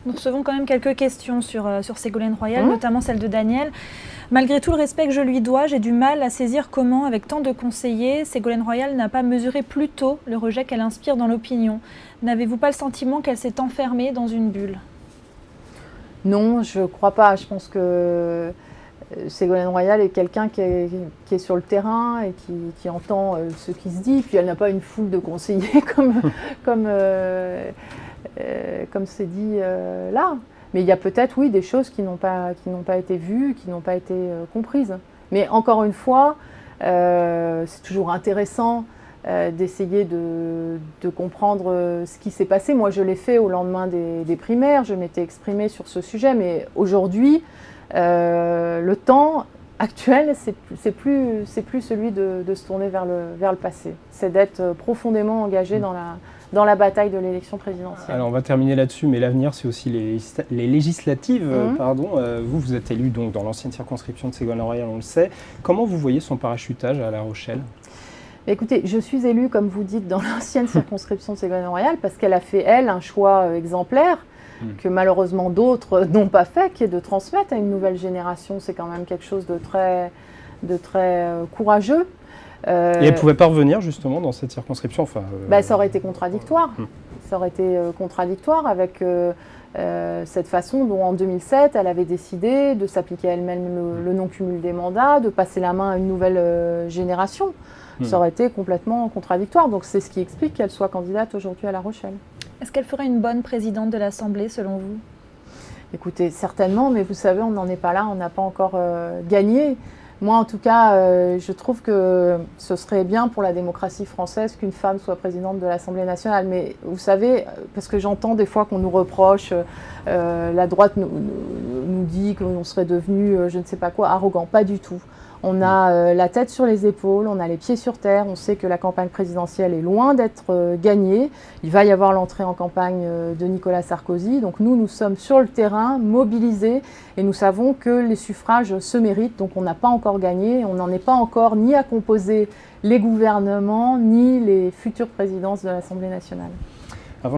Nous recevons quand même quelques questions sur Ségolène Royal, notamment celle de Daniel. Malgré tout le respect que je lui dois, j'ai du mal à saisir comment, avec tant de conseillers, Ségolène Royal n'a pas mesuré plus tôt le rejet qu'elle inspire dans l'opinion. N'avez-vous pas le sentiment qu'elle s'est enfermée dans une bulle? Non, je ne crois pas. Je pense que Ségolène Royal est quelqu'un qui est sur le terrain et qui entend ce qui se dit. Puis elle n'a pas une foule de conseillers comme c'est dit là. Mais il y a peut-être, oui, des choses qui n'ont pas été vues, qui n'ont pas été comprises. Mais encore une fois, c'est toujours intéressant d'essayer de comprendre ce qui s'est passé. Moi, je l'ai fait au lendemain des primaires, je m'étais exprimée sur ce sujet, mais aujourd'hui, le temps actuel, c'est plus celui de se tourner vers le passé. C'est d'être profondément engagé dans la bataille de l'élection présidentielle. Alors on va terminer là-dessus, mais l'avenir c'est aussi les législatives. Vous êtes élu donc dans l'ancienne circonscription de Ségolène Royal, on le sait. Comment vous voyez son parachutage à La Rochelle ? Écoutez, je suis élue, comme vous dites, dans l'ancienne circonscription de Ségolène Royal parce qu'elle a fait, elle, un choix exemplaire que malheureusement d'autres n'ont pas fait, qui est de transmettre à une nouvelle génération. C'est quand même quelque chose de très courageux. Et elle ne pouvait pas revenir justement dans cette circonscription Ça aurait été contradictoire. Ça aurait été contradictoire avec cette façon dont en 2007 elle avait décidé de s'appliquer à elle-même le non-cumul des mandats, de passer la main à une nouvelle génération. Ça aurait été complètement contradictoire. Donc c'est ce qui explique qu'elle soit candidate aujourd'hui à La Rochelle. Est-ce qu'elle ferait une bonne présidente de l'Assemblée selon vous? Écoutez, certainement, mais vous savez, on n'en est pas là, on n'a pas encore gagné. Moi, en tout cas, je trouve que ce serait bien pour la démocratie française qu'une femme soit présidente de l'Assemblée nationale. Mais vous savez, parce que j'entends des fois qu'on nous reproche, la droite nous dit qu'on serait devenu, je ne sais pas quoi, arrogant. Pas du tout. On a la tête sur les épaules, on a les pieds sur terre, on sait que la campagne présidentielle est loin d'être gagnée. Il va y avoir l'entrée en campagne de Nicolas Sarkozy. Donc nous sommes sur le terrain, mobilisés, et nous savons que les suffrages se méritent. Donc on n'a pas encore gagné, on n'en est pas encore ni à composer les gouvernements, ni les futures présidences de l'Assemblée nationale.